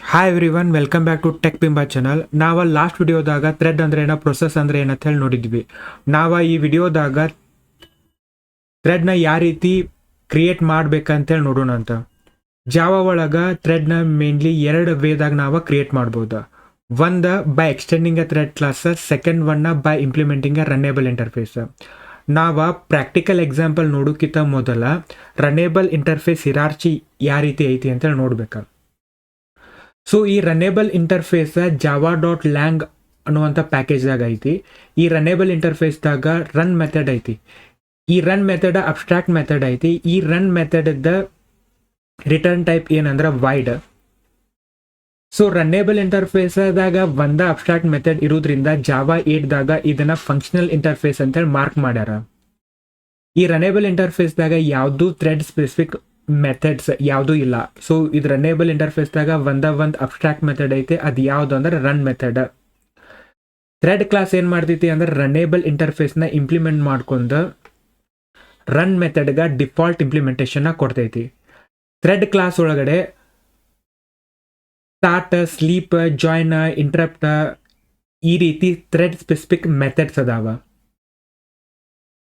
Hi everyone, welcome back to Tech Bimba channel. ನಾವು last ವಿಡಿಯೋದಾಗ thread ಅಂದ್ರೆ ಏನ, ಪ್ರೊಸೆಸ್ ಅಂದ್ರೆ ಏನಂತ ಹೇಳಿ ನೋಡಿದ್ವಿ. ನಾವು ಈ ವಿಡಿಯೋದಾಗ ಥ್ರೆಡ್ನ ಯಾವ ರೀತಿ ಕ್ರಿಯೇಟ್ ಮಾಡ್ಬೇಕಂತೇಳಿ ನೋಡೋಣ ಅಂತ. ಜಾವಾ ಒಳಗೆ ಥ್ರೆಡ್ನ ಮೇನ್ಲಿ ಎರಡು ವೇದಾಗ ನಾವು ಕ್ರಿಯೇಟ್ ಮಾಡ್ಬೋದು. ಒಂದು by extending a thread class, second ಒನ್ನ by implementing a runnable interface. ನಾವು ಪ್ರಾಕ್ಟಿಕಲ್ ಎಕ್ಸಾಂಪಲ್ ನೋಡೋಕ್ಕಿಂತ ಮೊದಲ ರನ್ನೇಬಲ್ ಇಂಟರ್ಫೇಸ್ ಹಿರಾರ್ಚಿ ಯಾವ ರೀತಿ ಐತಿ ಅಂತೇಳಿ ನೋಡ್ಬೇಕು. ಸೊ ಈ ರನ್ನೇಬಲ್ ಇಂಟರ್ಫೇಸ್ java.lang ಅನ್ನುವಂಥ ಪ್ಯಾಕೇಜ್ದಾಗ ಐತಿ. ಈ ರನ್ನೇಬಲ್ ಇಂಟರ್ಫೇಸ್ದಾಗ ರನ್ ಮೆಥಡ್ ಐತಿ. ಈ ರನ್ ಮೆಥಡ್ ಅಬ್ಸ್ಟ್ರಾಕ್ಟ್ ಮೆಥಡ್ ಐತಿ. ಈ ರನ್ ಮೆಥಡ್ ರಿಟರ್ನ್ ಟೈಪ್ ಏನಂದ್ರೆ ವೈಡ್. ಸೊ ರನ್ನೇಬಲ್ ಇಂಟರ್ಫೇಸ್ದಾಗ ಒಂದ ಅಬ್ಸ್ಟ್ರಾಕ್ಟ್ ಮೆಥಡ್ ಇರೋದ್ರಿಂದ ಜಾವಾ 8ದಾಗ ಇದನ್ನ ಫಂಕ್ಷನಲ್ ಇಂಟರ್ಫೇಸ್ ಅಂತೇಳಿ ಮಾರ್ಕ್ ಮಾಡ್ಯಾರ. ಈ ರನ್ನೇಬಲ್ ಇಂಟರ್ಫೇಸ್ದಾಗ ಯಾವುದು ಥ್ರೆಡ್ ಸ್ಪೆಸಿಫಿಕ್ ಮೆಥಡ್ಸ್ ಯಾವುದೂ ಇಲ್ಲ. ಸೊ ಇದು ರನ್ನೇಬಲ್ ಇಂಟರ್ಫೇಸ್ದಾಗ ಒಂದು ಅಬ್ಸ್ಟ್ರಾಕ್ಟ್ ಮೆಥಡ್ ಐತೆ. ಅದು ಯಾವುದು ಅಂದ್ರೆ ರನ್ ಮೆಥಡ್. ಥ್ರೆಡ್ ಕ್ಲಾಸ್ ಏನು ಮಾಡ್ತೈತಿ ಅಂದ್ರೆ ರನ್ನೇಬಲ್ ಇಂಟರ್ಫೇಸ್ನ ಇಂಪ್ಲಿಮೆಂಟ್ ಮಾಡ್ಕೊಂಡು ರನ್ ಮೆಥಡ್ಗೆ ಡಿಫಾಲ್ಟ್ ಇಂಪ್ಲಿಮೆಂಟೇಷನ್ನ ಕೊಡ್ತೈತಿ. ಥ್ರೆಡ್ ಕ್ಲಾಸ್ ಒಳಗಡೆ ಸ್ಟಾರ್ಟ್, ಸ್ಲೀಪ್, ಜಾಯ್ನ್, ಇಂಟ್ರಪ್ಟ್ ಈ ರೀತಿ ಥ್ರೆಡ್ ಸ್ಪೆಸಿಫಿಕ್ ಮೆಥಡ್ಸ್ ಅದಾವ.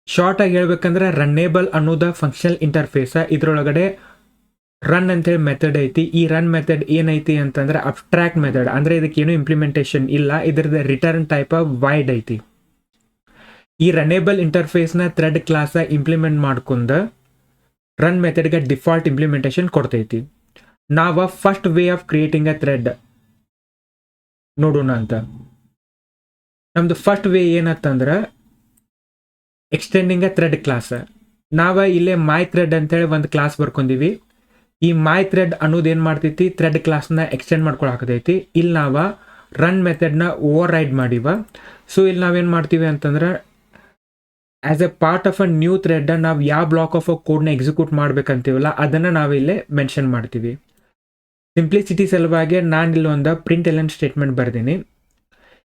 ಶಾರ್ಟ್ ಆಗಿ ಹೇಳ್ಬೇಕಂದ್ರೆ ರನ್ನೇಬಲ್ ಅನ್ನೋದ ಫಂಕ್ಷನಲ್ ಇಂಟರ್ಫೇಸ್. ಇದ್ರೊಳಗಡೆ ರನ್ ಅಂತೇಳಿ ಮೆಥಡ್ ಐತಿ. ಈ ರನ್ ಮೆಥಡ್ ಏನೈತಿ ಅಂತಂದ್ರೆ ಅಬ್ಸ್ಟ್ರಾಕ್ಟ್ ಮೆಥಡ್, ಅಂದ್ರೆ ಇದಕ್ಕೇನು ಇಂಪ್ಲಿಮೆಂಟೇಷನ್ ಇಲ್ಲ. ಇದ್ರದ್ದು ರಿಟರ್ನ್ ಟೈಪ್ ವೈಡ್ ಐತಿ. ಈ ರನ್ನೇಬಲ್ ಇಂಟರ್ಫೇಸ್ನ ಥ್ರೆಡ್ ಕ್ಲಾಸ್ ಇಂಪ್ಲಿಮೆಂಟ್ ಮಾಡ್ಕೊಂಡು ರನ್ ಮೆಥಡ್ಗೆ ಡಿಫಾಲ್ಟ್ ಇಂಪ್ಲಿಮೆಂಟೇಷನ್ ಕೊಡ್ತೈತಿ. ನಾವು first way of creating a thread ನೋಡೋಣ ಅಂತ. ನಮ್ದು first way ಏನತ್ತಂದ್ರೆ extending a thread class. ನಾವು ಇಲ್ಲೇ ಮೈ ಥ್ರೆಡ್ ಅಂತೇಳಿ ಒಂದು ಕ್ಲಾಸ್ ಬರ್ಕೊಂಡಿವಿ. ಈ ಮೈ ಥ್ರೆಡ್ ಅನ್ನೋದು ಏನು ಮಾಡ್ತೈತಿ, ಥ್ರೆಡ್ ಕ್ಲಾಸ್ನ ಎಕ್ಸ್ಟೆಂಡ್ ಮಾಡ್ಕೊಳಕತೈತಿ. ಇಲ್ಲಿ ನಾವು ರನ್ ಮೆಥಡ್ನ ಓವರ್ ರೈಡ್ ಮಾಡಿವ. ಸೊ ಇಲ್ಲಿ ನಾವೇನು ಮಾಡ್ತೀವಿ ಅಂತಂದ್ರೆ as A part of a new thread ನಾವು ಯಾವ ಬ್ಲಾಕ್ ಆಫ್ ಅ ಕೋಡ್ನ ಎಕ್ಸಿಕ್ಯೂಟ್ ಮಾಡ್ಬೇಕಂತೀವಲ್ಲ ಅದನ್ನು ನಾವಿಲ್ಲೇ ಮೆನ್ಷನ್ ಮಾಡ್ತೀವಿ. ಸಿಂಪ್ಲಿಸಿಟಿ ಸಲುವಾಗಿ ನಾನು ಇಲ್ಲಿ ಒಂದು ಪ್ರಿಂಟ್ ಎಲ್ಎನ್ ಸ್ಟೇಟ್ಮೆಂಟ್ ಬರ್ತೀನಿ.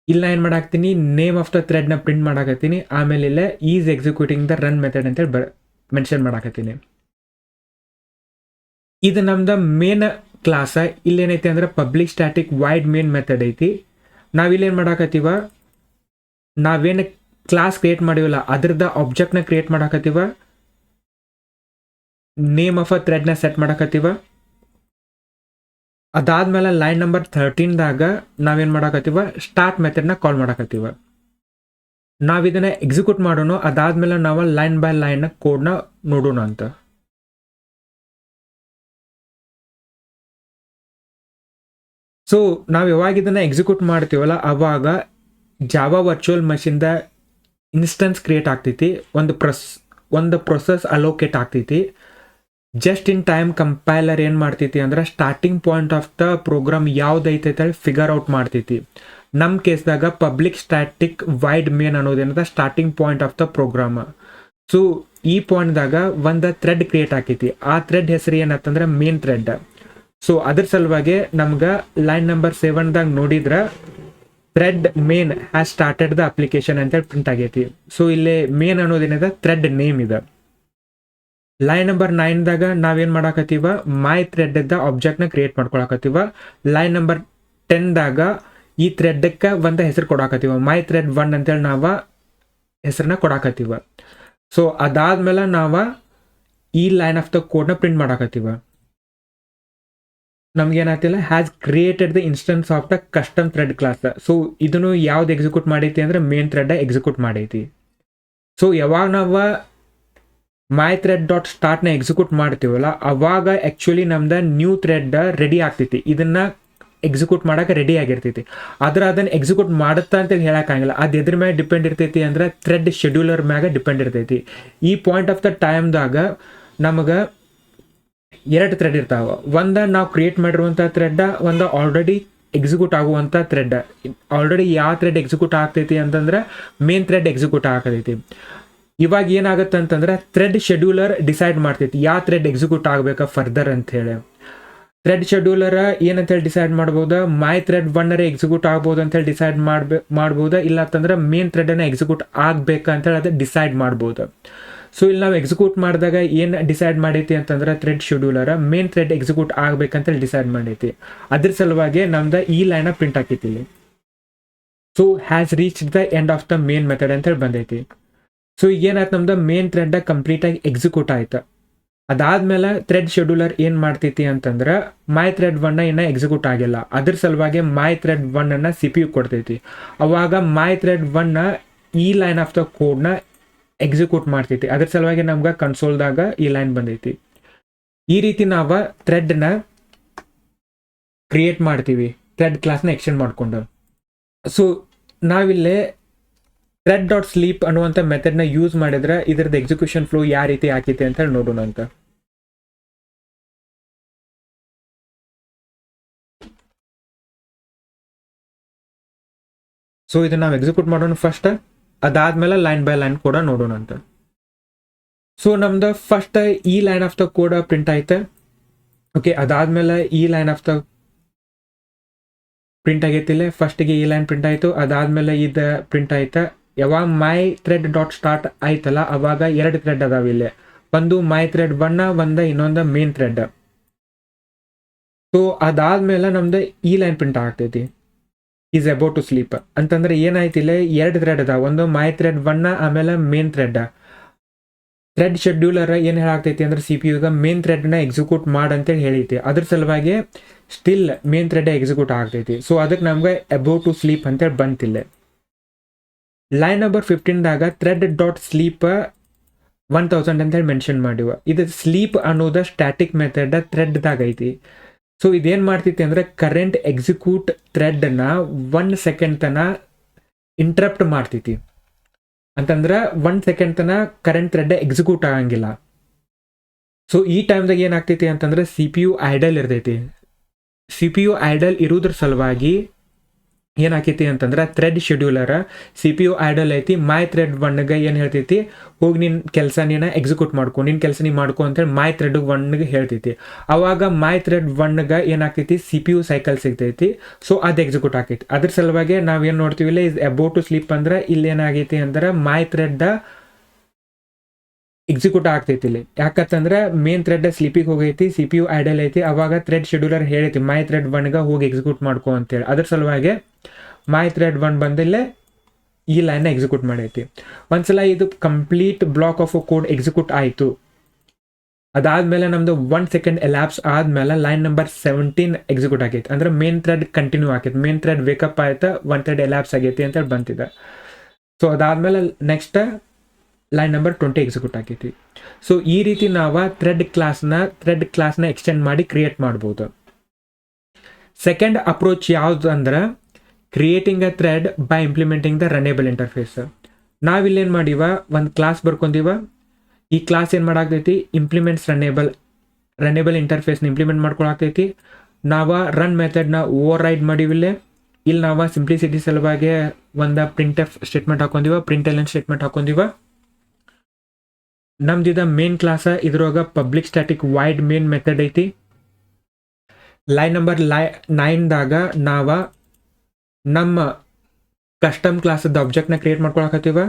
ಇಲ್ಲ ಏನು ಮಾಡಾಕ್ತೀನಿ, ನೇಮ್ ಆಫ್ ದ ಥ್ರೆಡ್ನ ಪ್ರಿಂಟ್ ಮಾಡಾಕತ್ತೀನಿ. ಆಮೇಲೆ ಇಲ್ಲ is executing the run method ಅಂತೇಳಿ ಮೆನ್ಷನ್ ಮಾಡಾಕತ್ತೀನಿ. ಇದು ನಮ್ದು ಮೇನ್ ಕ್ಲಾಸ. ಇಲ್ಲೇನೈತಿ ಅಂದ್ರೆ public static void main method ಐತಿ. ನಾವಿಲ್ಲೇನು ಮಾಡಾಕತ್ತೀವ, ನಾವೇನು ಕ್ಲಾಸ್ ಕ್ರಿಯೇಟ್ ಮಾಡಿವಲ್ಲ ಅದ್ರದ್ದು ಆಬ್ಜೆಕ್ಟ್ನ ಕ್ರಿಯೇಟ್ ಮಾಡಾಕತ್ತೀವ. ನೇಮ್ ಆಫ್ ಅ ಥ್ರೆಡ್ನ ಸೆಟ್ ಮಾಡಾಕತ್ತೀವ. ಅದಾದ್ಮೇಲೆ ಲೈನ್ ನಂಬರ್ 13ದಾಗ ನಾವೇನು ಮಾಡಾಕತ್ತೀವ, ಸ್ಟಾರ್ಟ್ ಮೆಥಡ್ನ ಕಾಲ್ ಮಾಡಾಕತ್ತೀವ. ನಾವಿದನ್ನ ಎಕ್ಸಿಕ್ಯೂಟ್ ಮಾಡೋಣ. ಅದಾದ್ಮೇಲೆ ನಾವು ಲೈನ್ ಬೈ ಲೈನ್ ಕೋಡ್ನ ನೋಡೋಣ ಅಂತ. ಸೊ ನಾವು ಯಾವಾಗ ಇದನ್ನ ಎಕ್ಸಿಕ್ಯೂಟ್ ಮಾಡ್ತೀವಲ್ಲ ಅವಾಗ ಜಾವಾ ವರ್ಚುವಲ್ ಮಷಿನ್ದ ಇನ್ಸ್ಟೆನ್ಸ್ ಕ್ರಿಯೇಟ್ ಆಗ್ತೈತಿ. ಒಂದು ಪ್ರೊಸೆಸ್ ಅಲೋಕೇಟ್ ಆಗ್ತೈತಿ. ಜಸ್ಟ್ ಇನ್ ಟೈಮ್ ಕಂಪೈಲರ್ ಏನು ಮಾಡ್ತೈತಿ ಅಂದ್ರೆ starting point of the program ಯಾವ್ದೈತೆ ಹೇಳಿ ಫಿಗರ್ ಔಟ್ ಮಾಡ್ತೈತಿ. ನಮ್ಮ ಕೇಸ್ದಾಗ ಪಬ್ಲಿಕ್ ಸ್ಟ್ಯಾಟಿಕ್ ವೈಡ್ ಮೇನ್ ಅನ್ನೋದೇನದ starting point of the program. So ಈ ಪಾಯಿಂಟ್ದಾಗ ಒಂದು ಥ್ರೆಡ್ ಕ್ರಿಯೇಟ್ ಆಕೈತಿ. ಆ ಥ್ರೆಡ್ ಹೆಸರು ಏನತ್ತಂದ್ರೆ ಮೇನ್ ಥ್ರೆಡ್. ಸೊ ಅದ್ರ ಸಲುವಾಗಿ ನಮ್ಗೆ ಲೈನ್ ನಂಬರ್ 7ದಾಗ ನೋಡಿದ್ರೆ thread main has started the application ಅಂತೇಳಿ ಪ್ರಿಂಟ್ ಆಗೈತಿ. ಸೊ ಇಲ್ಲಿ ಮೇನ್ ಅನ್ನೋದೇನಿದೆ ಥ್ರೆಡ್ ನೇಮ್ ಇದೆ. ಲೈನ್ ನಂಬರ್ 9ದಾಗ ನಾವೇನು ಮಾಡಾಕತ್ತೀವ, ಮೈ ಥ್ರೆಡ್ ಆಬ್ಜೆಕ್ಟ್ನ ಕ್ರಿಯೇಟ್ ಮಾಡ್ಕೊಳಕತ್ತೀವ. ಲೈನ್ ನಂಬರ್ 10ದಾಗ ಈ ಥ್ರೆಡ್ಕ್ಕೆ ಒಂದು ಹೆಸರು ಕೊಡಾಕತ್ತೀವ, ಮೈ ಥ್ರೆಡ್ 1 ಅಂತೇಳಿ ನಾವು ಹೆಸರನ್ನ ಕೊಡಾಕತ್ತೀವ. ಸೊ ಅದಾದ್ಮೇಲೆ ನಾವು ಈ ಲೈನ್ ಆಫ್ ದ ಕೋಡ್ನ ಪ್ರಿಂಟ್ ಮಾಡಾಕತ್ತೀವ. ನಮ್ಗೇನಾಗ್ತಿಲ್ಲ, has created the instance of the custom thread class. So ಇದನ್ನು ಯಾವ್ದು ಎಕ್ಸಿಕ್ಯೂಟ್ ಮಾಡೈತಿ ಅಂದ್ರೆ ಮೇನ್ ಥ್ರೆಡ್ ಎಕ್ಸಿಕ್ಯೂಟ್ ಮಾಡೈತಿ. ಸೊ ಯಾವಾಗ ನಾವು ಮೈ ಥ್ರೆಡ್ ಡಾಟ್ ಸ್ಟಾರ್ಟ್ನ ಎಕ್ಸಿಕ್ಯೂಟ್ ಮಾಡ್ತೀವಲ್ಲ ಅವಾಗ ಆ್ಯಕ್ಚುಲಿ ನಮ್ದು ನ್ಯೂ ಥ್ರೆಡ್ ರೆಡಿ ಆಗ್ತೈತಿ. ಇದನ್ನು ಎಕ್ಸಿಕ್ಯೂಟ್ ಮಾಡೋಕೆ ರೆಡಿ ಆಗಿರ್ತೈತಿ. ಆದ್ರೆ ಅದನ್ನು ಎಕ್ಸಿಕ್ಯೂಟ್ ಮಾಡುತ್ತಾ ಅಂತೇಳಿ ಹೇಳೋಕ್ಕಾಗಿಲ್ಲ. ಅದು ಎದ್ರ ಮ್ಯಾಗ ಡಿಪೆಂಡ್ ಇರ್ತೈತಿ ಅಂದ್ರೆ ಥ್ರೆಡ್ ಶೆಡ್ಯೂಲರ್ ಮ್ಯಾಗ ಡಿಪೆಂಡ್ ಇರ್ತೈತಿ. ಈ ಪಾಯಿಂಟ್ ಆಫ್ ದ ಟೈಮ್ದಾಗ ನಮಗೆ 2 ಥ್ರೆಡ್ ಇರ್ತಾವೆ. ಒಂದು ನಾವು ಕ್ರಿಯೇಟ್ ಮಾಡಿರುವಂಥ ಥ್ರೆಡ್, ಒಂದು ಆಲ್ರೆಡಿ ಎಕ್ಸಿಕ್ಯೂಟ್ ಆಗುವಂಥ ಥ್ರೆಡ್. ಆಲ್ರೆಡಿ ಯಾವ ಥ್ರೆಡ್ ಎಕ್ಸಿಕ್ಯೂಟ್ ಆಗ್ತೈತಿ ಅಂತಂದ್ರೆ ಮೇನ್ ಥ್ರೆಡ್ ಎಕ್ಸಿಕ್ಯೂಟ್ ಆಗ್ತೈತಿ. ಇವಾಗ ಏನಾಗುತ್ತೆ ಅಂತಂದ್ರೆ ಥ್ರೆಡ್ ಶೆಡ್ಯೂಲರ್ ಡಿಸೈಡ್ ಮಾಡ್ತೈತಿ ಯಾವ ಥ್ರೆಡ್ ಎಕ್ಸಿಕ್ಯೂಟ್ ಆಗಬೇಕಾ ಫರ್ದರ್ ಅಂಥೇಳಿ. ಥ್ರೆಡ್ ಶೆಡ್ಯೂಲರ್ ಏನಂತೇಳಿ ಡಿಸೈಡ್ ಮಾಡ್ಬೋದಾ, ಮೈ ಥ್ರೆಡ್ 1 ಎಕ್ಸಿಕ್ಯೂಟ್ ಆಗ್ಬೋದು ಅಂತೇಳಿ ಡಿಸೈಡ್ ಮಾಡ್ಬೋದಾ, ಇಲ್ಲ ಅಂತಂದ್ರೆ ಮೇನ್ ಥ್ರೆಡನ್ನು ಎಕ್ಸಿಕ್ಯೂಟ್ ಆಗ್ಬೇಕಂತೇಳಿ ಅದು ಡಿಸೈಡ್ ಮಾಡ್ಬೋದು. ಸೊ ಇಲ್ಲಿ ನಾವು ಎಕ್ಸಿಕ್ಯೂಟ್ ಮಾಡಿದಾಗ ಏನು ಡಿಸೈಡ್ ಮಾಡೈತಿ ಅಂತಂದ್ರೆ thread scheduler main thread execute ಆಗ್ಬೇಕಂತೇಳಿ ಡಿಸೈಡ್ ಮಾಡೈತಿ. ಅದ್ರ ಸಲುವಾಗಿ ನಮ್ದು ಈ ಲೈನ ಪ್ರಿಂಟ್ ಆಕೈತಿ ಇಲ್ಲಿ. So has reach the end of the main method ಅಂತೇಳಿ ಬಂದೈತಿ. ಸೊ ಈಗ ಏನಾಯ್ತು, ನಮ್ದು ಮೇನ್ ಥ್ರೆಡ್ ಕಂಪ್ಲೀಟಾಗಿ ಎಕ್ಸಿಕ್ಯೂಟ್ ಆಯ್ತು. ಅದಾದ್ಮೇಲೆ ಥ್ರೆಡ್ ಶೆಡ್ಯೂಲರ್ ಏನು ಮಾಡ್ತೈತಿ ಅಂತಂದ್ರೆ ಮೈ ಥ್ರೆಡ್ 1 ಇನ್ನೂ ಎಕ್ಸಿಕ್ಯೂಟ್ ಆಗಿಲ್ಲ. ಅದ್ರ ಸಲುವಾಗಿ ಮೈ ಥ್ರೆಡ್ 1 CPU ಕೊಡ್ತೈತಿ. ಅವಾಗ ಮೈ ಥ್ರೆಡ್ 1 ಈ ಲೈನ್ ಆಫ್ ದ ಕೋಡ್ನ ಎಕ್ಸಿಕ್ಯೂಟ್ ಮಾಡ್ತೈತಿ. ಅದ್ರ ಸಲುವಾಗಿ ನಮ್ಗೆ ಕನ್ಸೋಲ್ದಾಗ ಈ ಲೈನ್ ಬಂದೈತಿ. ಈ ರೀತಿ ನಾವು ಥ್ರೆಡ್ನ ಕ್ರಿಯೇಟ್ ಮಾಡ್ತೀವಿ, ಥ್ರೆಡ್ ಕ್ಲಾಸ್ನ ಎಕ್ಸ್ಟೆಂಡ್ ಮಾಡ್ಕೊಂಡು. ಸೊ ನಾವಿಲ್ಲೇ ಥ್ರೆಡ್ ಡಾಟ್ ಸ್ಲೀಪ್ ಅನ್ನುವಂಥ ಮೆಥಡ್ನ ಯೂಸ್ ಮಾಡಿದ್ರೆ ಇದರದ್ದು ಎಕ್ಸಿಕ್ಯೂಷನ್ ಫ್ಲೋ ಯಾವ ರೀತಿ ಆಕೈತೆ ಅಂತ ಹೇಳಿ ನೋಡೋಣ ಅಂತ. ಸೊ ಇದನ್ನ ನಾವು ಎಕ್ಸಿಕ್ಯೂಟ್ ಮಾಡೋಣ ಫಸ್ಟ್, ಅದಾದ್ಮೇಲೆ ಲೈನ್ ಬೈ ಲೈನ್ ಕೂಡ ನೋಡೋಣ ಅಂತ. ಸೊ ನಮ್ದು ಫಸ್ಟ್ ಈ line of the code print ಆಯ್ತು. ಓಕೆ, ಅದಾದ್ಮೇಲೆ ಈ ಲೈನ್ ಆಫ್ ದ ಪ್ರಿಂಟ್ ಆಗೈತಿಲ್ಲ. ಫಸ್ಟಿಗೆ ಈ ಲೈನ್ ಪ್ರಿಂಟ್ ಆಯ್ತು, ಅದಾದ್ಮೇಲೆ ಇದು ಪ್ರಿಂಟ್ ಆಯ್ತು. ಯಾವಾಗ ಮೈ ಥ್ರೆಡ್ ಡಾಟ್ ಸ್ಟಾರ್ಟ್ ಆಯ್ತಲ್ಲ ಅವಾಗ 2 ಥ್ರೆಡ್ ಅದಾವ ಇಲ್ಲಿ. ಒಂದು ಮೈ ಥ್ರೆಡ್ 1 ಒಂದು ಇನ್ನೊಂದು ಮೇನ್ ಥ್ರೆಡ್. ಸೊ ಅದಾದ್ಮೇಲೆ ನಮ್ದು ಈ ಲೈನ್ ಪ್ರಿಂಟ್ ಆಗ್ತೈತಿ, ಈಸ್ ಅಬೌಟ್ ಟು ಸ್ಲೀಪ್ ಅಂತಂದ್ರೆ ಏನಾಯ್ತಿಲ್ಲ, 2 ಥ್ರೆಡ್ ಅದಾವ, ಒಂದು ಮೈ ಥ್ರೆಡ್ 1 ಆಮೇಲೆ ಮೇನ್ ಥ್ರೆಡ್. ಥ್ರೆಡ್ ಶೆಡ್ಯೂಲರ್ ಏನು ಹೇಳಾಗ್ತೈತಿ ಅಂದ್ರೆ CPU ಗೆ ಮೇನ್ ಥ್ರೆಡ್ನ ಎಕ್ಸಿಕ್ಯೂಟ್ ಮಾಡಂತೇಳಿ ಹೇಳೈತಿ. ಅದ್ರ ಸಲುವಾಗಿ ಸ್ಟಿಲ್ ಮೇನ್ ಥ್ರೆಡ್ ಎಕ್ಸಿಕ್ಯೂಟ್ ಆಗ್ತೈತಿ. ಸೊ ಅದಕ್ಕೆ ನಮ್ಗೆ ಅಬೌಟ್ ಟು ಸ್ಲೀಪ್ ಅಂತೇಳಿ ಬಂತಿಲ್ಲ. ಲೈನ್ ನಂಬರ್ 15ದಾಗ ಥ್ರೆಡ್ ಡಾಟ್ ಸ್ಲೀಪ್ 1000 ಅಂತೇಳಿ ಮೆನ್ಷನ್ ಮಾಡಿವ. ಇದು ಸ್ಲೀಪ್ ಅನ್ನೋದು ಸ್ಟ್ಯಾಟಿಕ್ ಮೆಥಡ್ ಥ್ರೆಡ್ದಾಗ ಐತಿ. ಸೊ ಇದೇನು ಮಾಡ್ತೈತಿ ಅಂದ್ರೆ ಕರೆಂಟ್ ಎಕ್ಸಿಕ್ಯೂಟ್ ಥ್ರೆಡ್ನ 1 ಸೆಕೆಂಡ್ ತನ ಇಂಟ್ರಪ್ಟ್ ಮಾಡ್ತೈತಿ. ಅಂತಂದ್ರೆ 1 ಸೆಕೆಂಡ್ ತನ ಕರೆಂಟ್ ಥ್ರೆಡ್ ಎಕ್ಸಿಕ್ಯೂಟ್ ಆಗಂಗಿಲ್ಲ. ಸೊ ಈ ಟೈಮ್ದಾಗ ಏನಾಗ್ತೈತಿ ಅಂತಂದ್ರೆ CPU ಐಡಲ್ ಇರ್ತೈತಿ. CPU ಐಡಲ್ ಇರೋದ್ರ ಸಲುವಾಗಿ ಏನಾಕೈತಿ ಅಂತಂದ್ರೆ ಥ್ರೆಡ್ ಶೆಡ್ಯೂಲರ್ CPU ಐಡಲ್ ಐತಿ, ಮೈ ಥ್ರೆಡ್ 1ಗೆ ಏನು ಹೇಳ್ತೈತಿ, ಹೋಗಿ ನಿನ್ನ ಕೆಲಸ ನೀನು ಎಕ್ಸಿಕ್ಯೂಟ್ ಮಾಡ್ಕೊ, ನಿನ್ನ ಕೆಲಸ ನೀ ಮಾಡ್ಕೊ ಅಂತೇಳಿ ಮೈ ಥ್ರೆಡ್ 1ಗೆ ಹೇಳ್ತೈತಿ. ಅವಾಗ ಮೈ ಥ್ರೆಡ್ 1ಗೆ ಏನಾಗ್ತೈತಿ, CPU ಸೈಕಲ್ ಸಿಗ್ತೈತಿ. ಸೊ ಅದು ಎಕ್ಸಿಕ್ಯೂಟ್ ಆಕೈತಿ. ಅದ್ರ ಸಲುವಾಗಿ ನಾವೇನು ನೋಡ್ತೀವಿ ಇಲ್ಲ, ಇಸ್ ಅಬೌಟ್ ಟು ಸ್ಲೀಪ್ ಅಂದ್ರೆ ಇಲ್ಲಿ ಏನಾಗೈತಿ ಅಂದ್ರೆ ಮೈ ಥ್ರೆಡ್ ಎಕ್ಸಿಕ್ಯೂಟ್ ಆಗ್ತೈತಿ ಇಲ್ಲಿ. ಯಾಕಂತಂದ್ರೆ ಮೇನ್ ಥ್ರೆಡ್ ಸ್ಲೀಪಿಗೆ ಹೋಗೈತಿ, CPU ಐಡಲ್ ಐತಿ. ಅವಾಗ ಥ್ರೆಡ್ ಶೆಡ್ಯೂಲರ್ ಹೇಳೈತಿ ಮೈ ಥ್ರೆಡ್ 1ಗೆ ಹೋಗಿ ಎಕ್ಸಿಕ್ಯೂಟ್ ಮಾಡ್ಕೊ ಅಂತೇಳಿ. ಅದ್ರ ಸಲುವಾಗಿ ಮೈ ಥ್ರೆಡ್ 1 ಬಂದಿಲ್ಲೇ ಈ ಲೈನ್ನ ಎಕ್ಸಿಕ್ಯೂಟ್ ಮಾಡೈತಿ. ಒಂದ್ಸಲ ಇದು complete block of code execute ಆಯಿತು. ಅದಾದ್ಮೇಲೆ ನಮ್ದು 1 ಸೆಕೆಂಡ್ ಎಲ್ಯಾಪ್ಸ್ ಆದ್ಮೇಲೆ ಲೈನ್ ನಂಬರ್ 17 ಎಕ್ಸಿಕ್ಯೂಟ್ ಆಗೈತಿ. ಅಂದ್ರೆ ಮೇನ್ ಥ್ರೆಡ್ ಕಂಟಿನ್ಯೂ ಆಗೈತಿ, ಮೇನ್ ಥ್ರೆಡ್ ವೇಕಪ್ ಆಯ್ತಾ, 1 ಥ್ರೆಡ್ ಎಲ್ಯಾಪ್ಸ್ ಆಗೈತಿ ಅಂತೇಳಿ ಬಂತಿದೆ. ಸೊ ಅದಾದ್ಮೇಲೆ ನೆಕ್ಸ್ಟ್ ಲೈನ್ ನಂಬರ್ 20 ಎಕ್ಸಿಕ್ಯೂಟ್ ಆಗೈತಿ. ಸೊ ಈ ರೀತಿ ನಾವು ಥ್ರೆಡ್ ಕ್ಲಾಸ್ನ ಎಕ್ಸ್ಟೆಂಡ್ ಮಾಡಿ ಕ್ರಿಯೇಟ್ ಮಾಡ್ಬೋದು. ಸೆಕೆಂಡ್ ಅಪ್ರೋಚ್ ಯಾವ್ದು ಅಂದ್ರೆ creating a thread by implementing the runnable interface. ನಾವಿಲ್ಲೇನು ಮಾಡಿವ, ಒಂದು ಕ್ಲಾಸ್ ಬರ್ಕೊಂಡಿವ. ಈ ಕ್ಲಾಸ್ ಏನು ಮಾಡಾಕ್ತೈತಿ, ಇಂಪ್ಲಿಮೆಂಟ್ಸ್ ರನೇಬಲ್ ಇಂಟರ್ಫೇಸ್ನ ಇಂಪ್ಲಿಮೆಂಟ್ ಮಾಡ್ಕೊಳಾಗ್ತೈತಿ. ನಾವು ರನ್ ಮೆಥಡ್ನ ಓವರ್ ರೈಡ್ ಮಾಡಿವಿಲ್ಲೇ. ಇಲ್ಲಿ ನಾವು ಸಿಂಪ್ಲಿಸಿಟಿ ಸಲುವಾಗಿ ಒಂದು ಪ್ರಿಂಟ್ ಎಫ್ ಸ್ಟೇಟ್ಮೆಂಟ್ ಹಾಕೊಂಡಿವ, ಪ್ರಿಂಟ್ ಎಲ್ ಸ್ಟೇಟ್ಮೆಂಟ್ ಹಾಕೊಂಡಿವ. ನಮ್ದಿದ ಮೇನ್ ಕ್ಲಾಸ, ಇದ್ರೊಳಗ public static void main method ಐತಿ. ಲೈನ್ ನಂಬರ್ 9ದಾಗ ನಾವು ನಮ್ಮ ಕಸ್ಟಮ್ ಕ್ಲಾಸದ ಆಬ್ಜೆಕ್ಟ್ನ ಕ್ರಿಯೇಟ್ ಮಾಡ್ಕೊಳಕತ್ತೀವ.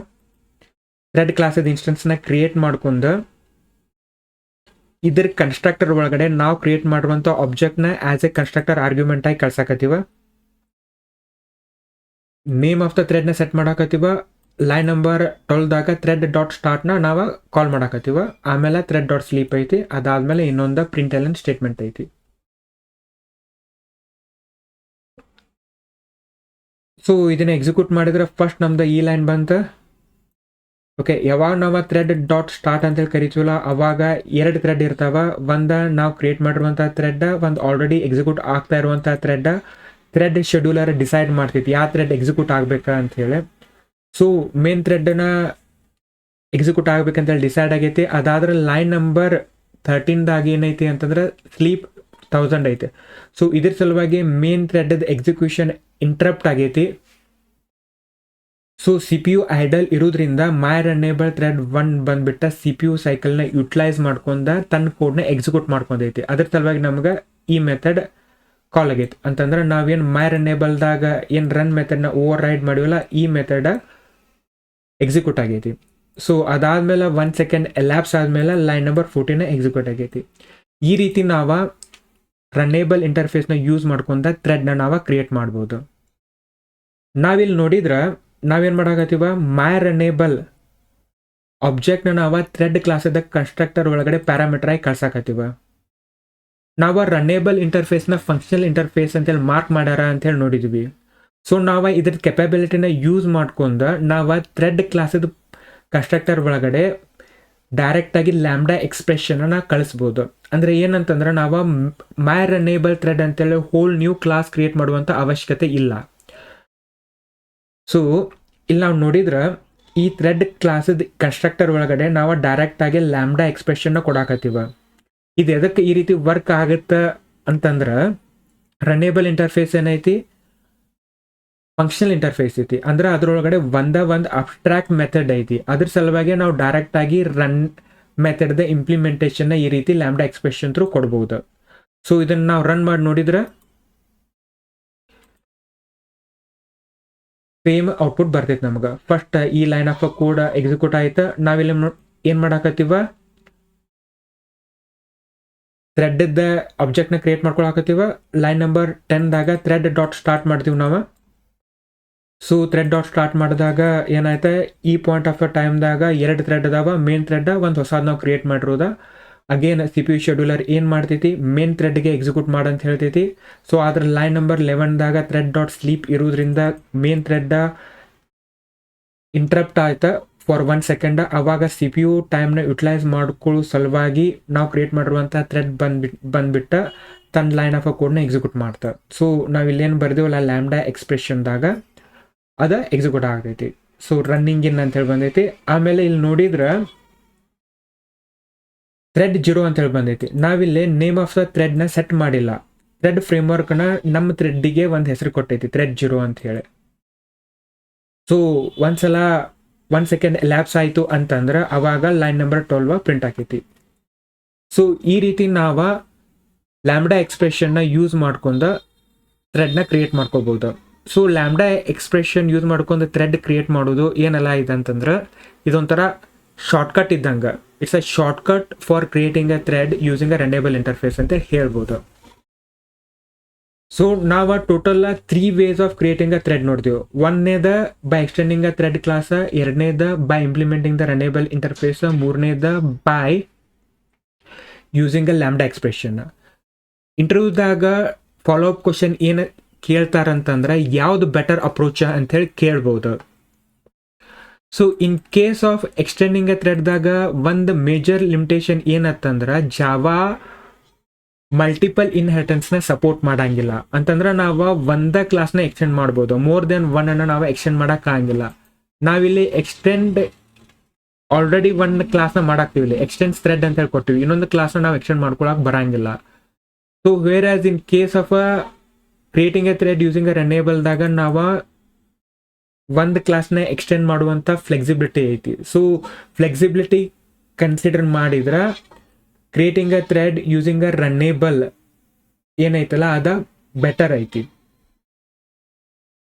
ಥ್ರೆಡ್ ಕ್ಲಾಸದ ಇನ್ಸ್ಟೆನ್ಸ್ನ ಕ್ರಿಯೇಟ್ ಮಾಡ್ಕೊಂಡು ಇದ್ರ ಕನ್ಸ್ಟ್ರಕ್ಟರ್ ಒಳಗಡೆ ನಾವು ಕ್ರಿಯೇಟ್ ಮಾಡುವಂಥ ಆಬ್ಜೆಕ್ಟ್ನ ಆಸ್ ಎ ಕನ್ಸ್ಟ್ರಕ್ಟರ್ ಆರ್ಗ್ಯುಮೆಂಟ್ ಆಗಿ ಕಳ್ಸಾಕತ್ತೀವ. ನೇಮ್ ಆಫ್ ದ ಥ್ರೆಡ್ನ ಸೆಟ್ ಮಾಡಾಕತ್ತೀವ. ಲೈನ್ ನಂಬರ್ 12ದಾಗ ಥ್ರೆಡ್ ಡಾಟ್ ಸ್ಟಾರ್ಟ್ನ ನಾವು ಕಾಲ್ ಮಾಡಾಕತ್ತೀವ. ಆಮೇಲೆ ಥ್ರೆಡ್ ಡಾಟ್ ಸ್ಲೀಪ್ ಐತಿ. ಅದಾದ್ಮೇಲೆ ಇನ್ನೊಂದು ಪ್ರಿಂಟ್ ಎಲ್ ಸ್ಟೇಟ್ಮೆಂಟ್ ಐತಿ. ಸೊ ಇದನ್ನ ಎಕ್ಸಿಕ್ಯೂಟ್ ಮಾಡಿದ್ರೆ ಫಸ್ಟ್ ನಮ್ದು ಈ ಲೈನ್ ಬಂತು. ಓಕೆ, ಯಾವಾಗ ನಾವು ಥ್ರೆಡ್ ಡಾಟ್ ಸ್ಟಾರ್ಟ್ ಅಂತೇಳಿ ಕರಿತೀವಲ್ಲ ಅವಾಗ 2 ಥ್ರೆಡ್ ಇರ್ತಾವ. ಒಂದು ನಾವು ಕ್ರಿಯೇಟ್ ಮಾಡಿರುವಂಥ ಥ್ರೆಡ್, ಒಂದು ಆಲ್ರೆಡಿ ಎಕ್ಸಿಕ್ಯೂಟ್ ಆಗ್ತಾ ಇರುವಂಥ ಥ್ರೆಡ್ ಶೆಡ್ಯೂಲರ್ ಡಿಸೈಡ್ ಮಾಡ್ತೈತಿ ಯಾವ ಥ್ರೆಡ್ ಎಕ್ಸಿಕ್ಯೂಟ್ ಆಗ್ಬೇಕಾ ಅಂತ ಹೇಳಿ. ಸೊ ಮೇನ್ ಥ್ರೆಡ್ನ ಎಕ್ಸಿಕ್ಯೂಟ್ ಆಗ್ಬೇಕಂತೇಳಿ ಡಿಸೈಡ್ ಆಗೈತಿ. ಅದಾದ್ರೆ ಲೈನ್ ನಂಬರ್ 13ದಾಗ ಏನೈತಿ ಅಂತಂದ್ರೆ ಸ್ಲೀಪ್ 1000 ಐತೆ. ಸೊ ಇದ್ರ ಸಲುವಾಗಿ ಮೇನ್ ಥ್ರೆಡ್ ಎಕ್ಸಿಕ್ಯೂಷನ್ ಇಂಟ್ರಪ್ಟ್ ಆಗೈತಿ. ಸೊ CPU ಐಡಲ್ ಇರೋದ್ರಿಂದ ಮೈ ರನೇಬಲ್ ಥ್ರೆಡ್ 1 ಬಂದ್ಬಿಟ್ಟ CPU ಸೈಕಲ್ನ ಯುಟಿಲೈಸ್ ಮಾಡ್ಕೊಂಡ ತನ್ನ ಕೋಡ್ನ ಎಕ್ಸಿಕ್ಯೂಟ್ ಮಾಡ್ಕೊಂಡೈತಿ. ಅದ್ರ ಸಲುವಾಗಿ ನಮ್ಗೆ ಈ ಮೆಥಡ್ ಕಾಲ್ ಆಗೈತಿ. ಅಂತಂದ್ರೆ ನಾವೇನು ಮೈ ರನೇಬಲ್ದಾಗ ಏನು ರನ್ ಮೆಥಡ್ನ ಓವರ್ ರೈಡ್ ಮಾಡಿವಲ್ಲ ಈ ಮೆಥಡ್ ಎಕ್ಸಿಕ್ಯೂಟ್ ಆಗೈತಿ. ಸೊ ಅದಾದ್ಮೇಲೆ 1 ಸೆಕೆಂಡ್ ಎಲ್ಯಾಪ್ಸ್ ಆದ್ಮೇಲೆ ಲೈನ್ ನಂಬರ್ 14 ಎಕ್ಸಿಕ್ಯೂಟ್ ಆಗೈತಿ. ಈ ರೀತಿ ನಾವು ರನ್ನೇಬಲ್ ಇಂಟರ್ಫೇಸ್ನ ಯೂಸ್ ಮಾಡ್ಕೊಂಡ ಥ್ರೆಡ್ನ ನಾವು ಕ್ರಿಯೇಟ್ ಮಾಡ್ಬೋದು. ನಾವಿಲ್ಲಿ ನೋಡಿದ್ರೆ ನಾವೇನು ಮಾಡಾಕತ್ತೀವ, ಮೈ ರನ್ನೇಬಲ್ ಆಬ್ಜೆಕ್ಟ್ನ ನಾವು ಥ್ರೆಡ್ ಕ್ಲಾಸದ ಕನ್ಸ್ಟ್ರಕ್ಟರ್ ಒಳಗಡೆ ಪ್ಯಾರಾಮೀಟರ್ ಆಗಿ ಕಳ್ಸಾಕತ್ತೀವ. ನಾವು ರನ್ನೇಬಲ್ ಇಂಟರ್ಫೇಸ್ನ ಫಂಕ್ಷನಲ್ ಇಂಟರ್ಫೇಸ್ ಅಂತೇಳಿ ಮಾರ್ಕ್ ಮಾಡ್ಯಾರ ಅಂತೇಳಿ ನೋಡಿದ್ವಿ. ಸೊ ನಾವು ಇದ್ರ ಕೆಪಾಬಿಲಿಟಿನ ಯೂಸ್ ಮಾಡ್ಕೊಂಡು ನಾವು ಥ್ರೆಡ್ ಕ್ಲಾಸದ ಕನ್ಸ್ಟ್ರಕ್ಟರ್ ಒಳಗಡೆ ಡೈರೆಕ್ಟಾಗಿ ಲ್ಯಾಂಬ್ಡಾ ಎಕ್ಸ್ಪ್ರೆಷನ್ನ ಕಳಿಸ್ಬೋದು. ಅಂದರೆ ಏನಂತಂದ್ರೆ ನಾವು ಮೈ ರನ್ನೇಬಲ್ ಥ್ರೆಡ್ ಅಂತೇಳಿ ಹೋಲ್ ನ್ಯೂ ಕ್ಲಾಸ್ ಕ್ರಿಯೇಟ್ ಮಾಡುವಂಥ ಅವಶ್ಯಕತೆ ಇಲ್ಲ. ಸೊ ಇಲ್ಲಿ ನಾವು ನೋಡಿದ್ರೆ ಈ ಥ್ರೆಡ್ ಕ್ಲಾಸದ ಕನ್ಸ್ಟ್ರಕ್ಟರ್ ಒಳಗಡೆ ನಾವು ಡೈರೆಕ್ಟಾಗಿ ಲ್ಯಾಂಬ್ಡಾ ಎಕ್ಸ್ಪ್ರೆಷನ್ನ ಕೊಡಾಕತ್ತೀವ. ಇದು ಎದಕ್ಕೆ ಈ ರೀತಿ ವರ್ಕ್ ಆಗುತ್ತೆ ಅಂತಂದ್ರೆ ರನ್ನೇಬಲ್ ಇಂಟರ್ಫೇಸ್ ಏನೈತಿ, ಫಂಕ್ಷನಲ್ ಇಂಟರ್ಫೇಸ್ ಐತಿ. ಅಂದ್ರೆ ಅದ್ರೊಳಗಡೆ ಒಂದು ಅಬ್ಸ್ಟ್ರಾಕ್ಟ್ ಮೆಥಡ್ ಐತಿ. ಅದ್ರ ಸಲುವಾಗಿ ನಾವು ಡೈರೆಕ್ಟಾಗಿ ರನ್ ಮೆಥಡ್ದ ಇಂಪ್ಲಿಮೆಂಟೇಷನ್ನ ಈ ರೀತಿ ಲ್ಯಾಂಬ್ಡಾ ಎಕ್ಸ್ಪ್ರೆಷನ್ ಥ್ರೂ ಕೊಡ್ಬೋದು. ಸೊ ಇದನ್ನು ನಾವು ರನ್ ಮಾಡಿ ನೋಡಿದ್ರೆ ಸೇಮ್ ಔಟ್ಪುಟ್ ಬರ್ತೈತೆ ನಮ್ಗೆ. ಫಸ್ಟ್ ಈ ಲೈನ್ ಆಫ್ ಕೋಡ್ ಎಕ್ಸಿಕ್ಯೂಟ್ ಆಯ್ತು. ನಾವಿಲ್ಲಿ ಏನು ಮಾಡಾಕತ್ತೀವ, ಥ್ರೆಡ್ದ ಆಬ್ಜೆಕ್ಟ್ನ ಕ್ರಿಯೇಟ್ ಮಾಡ್ಕೊಳಕತ್ತೀವ. ಲೈನ್ ನಂಬರ್ 10ದಾಗ ಥ್ರೆಡ್ ಡಾಟ್ ಸ್ಟಾರ್ಟ್ ಮಾಡ್ತೀವಿ ನಾವು. ಸೊ ಥ್ರೆಡ್ ಡಾಟ್ ಸ್ಟಾರ್ಟ್ ಮಾಡಿದಾಗ ಏನಾಯ್ತು, ಈ ಪಾಯಿಂಟ್ ಆಫ್ ಟೈಮ್ದಾಗ 2 ಥ್ರೆಡ್ ಅದಾವ. ಮೇನ್ ಥ್ರೆಡ್ ಒಂದು ಹೊಸದು ನಾವು ಕ್ರಿಯೇಟ್ ಮಾಡಿರೋದ. ಅಗೇನ್ CPU ಶೆಡ್ಯೂಲರ್ ಏನು ಮಾಡ್ತೈತಿ, ಮೇನ್ ಥ್ರೆಡ್ಗೆ ಎಕ್ಸಿಕ್ಯೂಟ್ ಮಾಡಂತ ಹೇಳ್ತೈತಿ. ಸೊ ಅದ್ರ ಲೈನ್ ನಂಬರ್ 11ದಾಗ ಥ್ರೆಡ್ ಡಾಟ್ ಸ್ಲೀಪ್ ಇರೋದ್ರಿಂದ ಮೇನ್ ಥ್ರೆಡ್ ಇಂಟ್ರಪ್ಟ್ ಆಯ್ತು ಫಾರ್ 1 ಸೆಕೆಂಡ್. ಅವಾಗ CPU ಟೈಮ್ನ ಯುಟಿಲೈಸ್ ಮಾಡ್ಕೊಳ್ಳೋ ಸಲುವಾಗಿ ನಾವು ಕ್ರಿಯೇಟ್ ಮಾಡಿರುವಂಥ ಥ್ರೆಡ್ ಬಂದ್ಬಿಟ್ಟು ತನ್ನ ಲೈನ್ ಆಫ್ ಕೋಡ್ನ ಎಕ್ಸಿಕ್ಯೂಟ್ ಮಾಡ್ತಾರೆ. ಸೊ ನಾವು ಇಲ್ಲೇನು ಬರ್ದೇವಲ್ಲ ಲ್ಯಾಂಬ್ಡಾ ಎಕ್ಸ್ಪ್ರೆಷನ್ದಾಗ ಅದು ಎಕ್ಸಿಕ್ಯೂಟ್ ಆಗ್ತೈತಿ. ಸೊ ರನ್ನಿಂಗ್ ಇನ್ ಅಂತೇಳಿ ಬಂದೈತಿ. ಆಮೇಲೆ ಇಲ್ಲಿ ನೋಡಿದ್ರೆ ಥ್ರೆಡ್ 0 ಅಂತೇಳಿ ಬಂದೈತಿ. ನಾವಿಲ್ಲಿ ನೇಮ್ ಆಫ್ ದ ಥ್ರೆಡ್ನ ಸೆಟ್ ಮಾಡಿಲ್ಲ. ಥ್ರೆಡ್ ಫ್ರೇಮ್ವರ್ಕ್ನ ನಮ್ಮ ಥ್ರೆಡ್ಡಿಗೆ ಒಂದು ಹೆಸರು ಕೊಟ್ಟೈತಿ, ಥ್ರೆಡ್ 0 ಅಂತ ಹೇಳಿ. ಸೊ ಒಂದ್ಸಲ 1 ಸೆಕೆಂಡ್ ಲ್ಯಾಪ್ಸ್ ಆಯಿತು ಅಂತಂದ್ರೆ ಅವಾಗ ಲೈನ್ ನಂಬರ್ 12 ಪ್ರಿಂಟ್ ಆಕೈತಿ. ಸೊ ಈ ರೀತಿ ನಾವು ಲ್ಯಾಂಬ್ಡಾ ಎಕ್ಸ್ಪ್ರೆಷನ್ನ ಯೂಸ್ ಮಾಡ್ಕೊಂಡು ಥ್ರೆಡ್ನ ಕ್ರಿಯೇಟ್ ಮಾಡ್ಕೋಬೋದು. ಸೊ ಲ್ಯಾಂಬ್ಡಾ ಎಕ್ಸ್ಪ್ರೆಷನ್ ಯೂಸ್ ಮಾಡ್ಕೊಂಡು ಥ್ರೆಡ್ ಕ್ರಿಯೇಟ್ ಮಾಡೋದು ಏನೆಲ್ಲ ಇದೆ ಅಂತಂದ್ರೆ ಇದೊಂಥರ ಶಾರ್ಟ್ಕಟ್ ಇದ್ದಂಗೆ. It's a shortcut for creating a thread using a runnable interface ಅಂತ ಹೇಳ್ಬೋದು. ಸೊ ನಾವು total 3 ways of creating a thread ನೋಡ್ತೀವಿ. ಒಂದನೇದ by extending a thread class, ಎರಡನೇದ by implementing the runnable interface, ಮೂರನೇದ by using a lambda expression. ಇಂಟರ್ವ್ಯೂದಾಗ follow up question ಏನು ಕೇಳ್ತಾರಂತಂದ್ರೆ ಯಾವ್ದು ಬೆಟರ್ ಅಪ್ರೋಚ್ ಅಂಥೇಳಿ ಕೇಳ್ಬೋದು. So in case of extending a ಥ್ರೆಡ್ದಾಗ ಒಂದು ಮೇಜರ್ ಲಿಮಿಟೇಷನ್ ಏನತ್ತಂದ್ರೆ ಜಾವಾ ಮಲ್ಟಿಪಲ್ ಇನ್ಹೆರಿಟೆನ್ಸ್ನ ಸಪೋರ್ಟ್ ಮಾಡಂಗಿಲ್ಲ. ಅಂತಂದ್ರೆ ನಾವು ಒಂದೇ ಕ್ಲಾಸ್ನ ಎಕ್ಸ್ಟೆಂಡ್ ಮಾಡ್ಬೋದು, ಮೋರ್ ದೆನ್ ಒನ್ ಅನ್ನು ನಾವು ಎಕ್ಸ್ಟೆಂಡ್ ಮಾಡೋಕ್ಕಾಗಿಲ್ಲ. ನಾವಿಲ್ಲಿ ಎಕ್ಸ್ಟೆಂಡ್ ಆಲ್ರೆಡಿ ಒಂದು ಕ್ಲಾಸ್ನ ಮಾಡಾಕ್ತೀವಿ, ಇಲ್ಲಿ ಎಕ್ಸ್ಟೆಂಡ್ಸ್ ಥ್ರೆಡ್ ಅಂತ ಹೇಳಿ ಕೊಟ್ಟಿವಿ. ಇನ್ನೊಂದು ಕ್ಲಾಸ್ನ ನಾವು ಎಕ್ಸ್ಟೆಂಡ್ ಮಾಡ್ಕೊಳಕ್ಕೆ ಬರಂಗಿಲ್ಲ. So where as in case of creating a thread using a ರನ್ನೇಬಲ್ದಾಗ ನಾವು ಒಂದು ಕ್ಲಾಸ್ನ ಎಕ್ಸ್ಟೆಂಡ್ ಮಾಡುವಂಥ ಫ್ಲೆಕ್ಸಿಬಿಲಿಟಿ ಐತಿ. ಸೊ ಫ್ಲೆಕ್ಸಿಬಿಲಿಟಿ ಕನ್ಸಿಡರ್ ಮಾಡಿದ್ರೆ creating a thread using a runnable ಏನೈತಲ್ಲ ಅದು ಬೆಟರ್ ಐತಿ.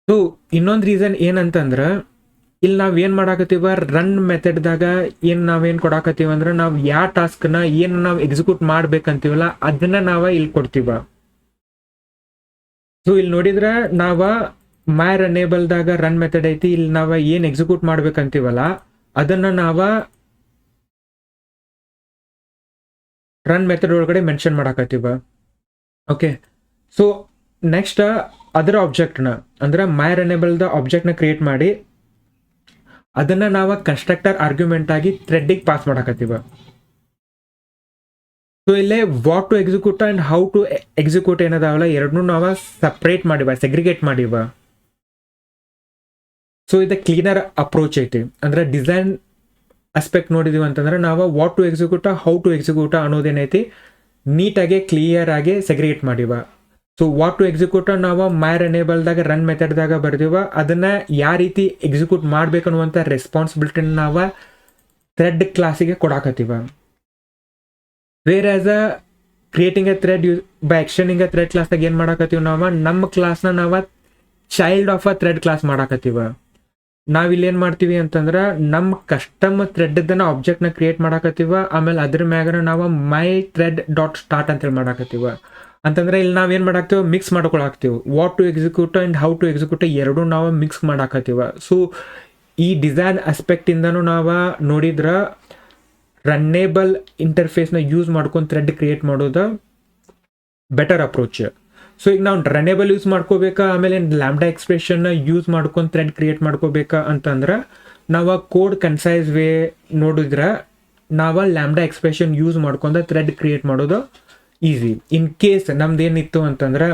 ಸೊ ಇನ್ನೊಂದು ರೀಸನ್ ಏನಂತಂದ್ರೆ ಇಲ್ಲಿ ನಾವು ಏನು ಮಾಡಾಕತ್ತೀವ, ರನ್ ಮೆಥಡ್ದಾಗ ಏನು ನಾವೇನು ಕೊಡಾಕತ್ತೀವ ಅಂದ್ರೆ ನಾವು ಯಾವ ಟಾಸ್ಕ್ನ ಏನು ನಾವು ಎಕ್ಸಿಕ್ಯೂಟ್ ಮಾಡ್ಬೇಕಂತೀವಲ್ಲ ಅದನ್ನ ನಾವು ಇಲ್ಲಿ ಕೊಡ್ತೀವ. ಸೊ ಇಲ್ಲಿ ನೋಡಿದ್ರೆ ನಾವು ಮೈ ರನ್ನೇಬಲ್ದಾಗ ರನ್ ಮೆಥಡ್ ಐತಿ. ಇಲ್ಲಿ ನಾವು ಏನು ಎಕ್ಸಿಕ್ಯೂಟ್ ಮಾಡ್ಬೇಕಂತೀವಲ್ಲ ಅದನ್ನ ನಾವು ರನ್ ಮೆಥಡ್ ಒಳಗಡೆ ಮೆನ್ಷನ್ ಮಾಡಾಕತ್ತೀವ. ಓಕೆ, ಸೊ ನೆಕ್ಸ್ಟ್ ಅದರ ಆಬ್ಜೆಕ್ಟ್ನ ಅಂದ್ರೆ ಮೈ ರನ್ನೇಬಲ್ದ ಆಬ್ಜೆಕ್ಟ್ನ ಕ್ರಿಯೇಟ್ ಮಾಡಿ ಅದನ್ನ ನಾವು ಕನ್ಸ್ಟ್ರಕ್ಟರ್ ಆರ್ಗ್ಯುಮೆಂಟ್ ಆಗಿ ಥ್ರೆಡ್ಡಿಗೆ ಪಾಸ್ ಮಾಡಾಕತ್ತೀವ. ಸೊ ಇಲ್ಲೇ what to execute and how to execute ಏನದಾವಲ್ಲ ಎರಡನ್ನೂ ನಾವು ಸಪ್ರೇಟ್ ಮಾಡಿವ, ಸೆಗ್ರಿಗೇಟ್ ಮಾಡಿವ. ಸೊ ಇದು ಕ್ಲೀನರ್ ಅಪ್ರೋಚ್ ಐತಿ. ಅಂದ್ರೆ ಡಿಸೈನ್ ಅಸ್ಪೆಕ್ಟ್ ನೋಡಿದೀವಿ ಅಂತಂದ್ರೆ ನಾವು what to execute, how to execute ಅನ್ನೋದೇನೈತಿ ನೀಟಾಗಿ ಕ್ಲಿಯರ್ ಆಗಿ ಸೆಗ್ರಿಗೇಟ್ ಮಾಡಿವ. ಸೊ ವಾಟ್ ಟು ಎಕ್ಸಿಕ್ಯೂಟ ನಾವು ಮೈ ರನ್ನೇಬಲ್ದಾಗ ರನ್ ಮೆಥಡ್ದಾಗ ಬರ್ದೀವ. ಅದನ್ನ ಯಾವ ರೀತಿ ಎಕ್ಸಿಕ್ಯೂಟ್ ಮಾಡ್ಬೇಕನ್ನುವಂಥ ರೆಸ್ಪಾನ್ಸಿಬಿಲಿಟಿನ ನಾವು ಥ್ರೆಡ್ ಕ್ಲಾಸಿಗೆ ಕೊಡಾಕತ್ತೀವ. Where as a creating a thread by extending a thread ಕ್ಲಾಸ್ದಾಗ ಏನು ಮಾಡಾಕತ್ತೀವಿ, ನಾವು ನಮ್ಮ ಕ್ಲಾಸ್ನ ನಾವು child of a thread class ಮಾಡಾಕತ್ತೀವ. ನಾವಿಲ್ಲಿ ಏನು ಮಾಡ್ತೀವಿ ಅಂತಂದ್ರೆ ನಮ್ಮ ಕಸ್ಟಮ್ ಥ್ರೆಡ್ದನ್ನ ಆಬ್ಜೆಕ್ಟ್ನ ಕ್ರಿಯೇಟ್ ಮಾಡಾಕತ್ತೀವ, ಆಮೇಲೆ ಅದ್ರ ಮ್ಯಾಗ ನಾವು ಮೈ ಥ್ರೆಡ್ ಡಾಟ್ ಸ್ಟಾರ್ಟ್ ಅಂತೇಳಿ ಮಾಡಾಕತ್ತೀವ. ಅಂತಂದ್ರೆ ಇಲ್ಲಿ ನಾವೇನು ಮಾಡಾಕ್ತೀವಿ, ಮಿಕ್ಸ್ ಮಾಡ್ಕೊಳಾಕ್ತೀವಿ. What to execute and how to execute ಎರಡೂ ನಾವು ಮಿಕ್ಸ್ ಮಾಡಾಕತ್ತೀವ. ಸೊ ಈ ಡಿಸೈನ್ ಆಸ್ಪೆಕ್ಟಿಂದನೂ ನಾವು ನೋಡಿದ್ರೆ ರನ್ನೇಬಲ್ ಇಂಟರ್ಫೇಸ್ನ ಯೂಸ್ ಮಾಡ್ಕೊಂಡು ಥ್ರೆಡ್ ಕ್ರಿಯೇಟ್ ಮಾಡೋದು ಬೆಟರ್ ಅಪ್ರೋಚ್. ಸೊ ಈಗ ನಾವು ರನ್ನೇಬಲ್ ಯೂಸ್ ಮಾಡ್ಕೋಬೇಕಾ, ಆಮೇಲೆ ಲ್ಯಾಂಬ್ಡಾ ಎಕ್ಸ್ಪ್ರೆಷನ್ನ ಯೂಸ್ ಮಾಡ್ಕೊಂಡು ಥ್ರೆಡ್ ಕ್ರಿಯೇಟ್ ಮಾಡ್ಕೋಬೇಕಾ ಅಂತಂದ್ರೆ ನಾವು ಕೋಡ್ ಕನ್ಸೈಸ್ ವೇ ನೋಡಿದ್ರೆ ನಾವು ಲ್ಯಾಂಬ್ಡಾ ಎಕ್ಸ್ಪ್ರೆಷನ್ ಯೂಸ್ ಮಾಡ್ಕೊಂಡು ಥ್ರೆಡ್ ಕ್ರಿಯೇಟ್ ಮಾಡೋದು ಈಸಿ. ಇನ್ ಕೇಸ್ ನಮ್ದು ಏನಿತ್ತು ಅಂತಂದ್ರೆ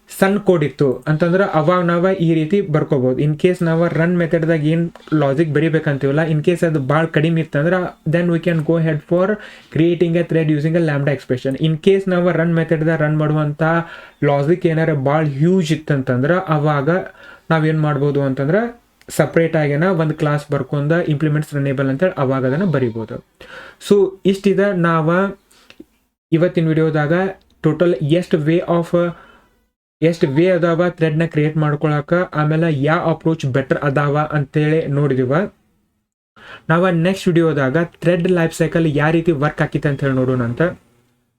ಸಣ್ಣ ಕೋಡ್ ಇತ್ತು ಅಂತಂದ್ರೆ ಅವಾಗ ನಾವು ಈ ರೀತಿ ಬರ್ಕೋಬೋದು. ಇನ್ ಕೇಸ್ ನಾವು ರನ್ ಮೆಥಡ್ದಾಗ ಏನು ಲಾಜಿಕ್ ಬರೀಬೇಕಂತೀವಲ್ಲ, ಇನ್ ಕೇಸ್ ಅದು ಭಾಳ ಕಡಿಮೆ ಇತ್ತಂದ್ರೆ then we can go head for creating a thread using a lambda expression. In case ನಾವು ರನ್ ಮೆಥಡ್ದಾಗ ರನ್ ಮಾಡುವಂಥ ಲಾಜಿಕ್ ಏನಾರ ಭಾಳ ಹ್ಯೂಜ್ ಇತ್ತಂತಂದ್ರೆ ಅವಾಗ ನಾವೇನು ಮಾಡ್ಬೋದು ಅಂತಂದ್ರೆ ಸಪ್ರೇಟ್ ಆಗೇನ ಒಂದು ಕ್ಲಾಸ್ ಬರ್ಕೊಂಡು ಇಂಪ್ಲಿಮೆಂಟ್ಸ್ ರನ್ನೇಬಲ್ ಅಂತೇಳಿ ಅವಾಗ ಅದನ್ನು ಬರಿಬೋದು. ಸೊ ಇಷ್ಟಿದೆ ನಾವು ಇವತ್ತಿನ ವಿಡಿಯೋದಾಗ ಟೋಟಲ್ ಎಷ್ಟು ವೇ ಅದಾವ ಥ್ರೆಡ್ನ ಕ್ರಿಯೇಟ್ ಮಾಡ್ಕೊಳಕ್ಕೆ, ಆಮೇಲೆ ಯಾವ ಅಪ್ರೋಚ್ ಬೆಟರ್ ಅದಾವ ಅಂತೇಳಿ ನೋಡಿದೀವ. ನಾವು ನೆಕ್ಸ್ಟ್ ವಿಡಿಯೋದಾಗ ಥ್ರೆಡ್ ಲೈಫ್ ಸೈಕಲ್ ಯಾವ ರೀತಿ ವರ್ಕ್ ಆಕಿತ್ತು ಅಂತ ಹೇಳಿ ನೋಡೋಣ ಅಂತ.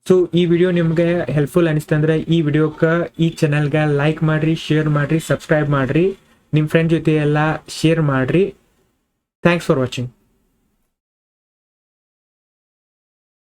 ಸೊ ಈ ವಿಡಿಯೋ ನಿಮಗೆ ಹೆಲ್ಪ್ಫುಲ್ ಅನಿಸ್ತಂದ್ರೆ ಈ ವಿಡಿಯೋಕ್ಕೆ ಈ ಚಾನಲ್ಗೆ ಲೈಕ್ ಮಾಡಿರಿ, ಶೇರ್ ಮಾಡಿರಿ, ಸಬ್ಸ್ಕ್ರೈಬ್ ಮಾಡಿರಿ, ನಿಮ್ಮ ಫ್ರೆಂಡ್ ಜೊತೆ ಎಲ್ಲ ಶೇರ್ ಮಾಡಿರಿ. Thanks for watching.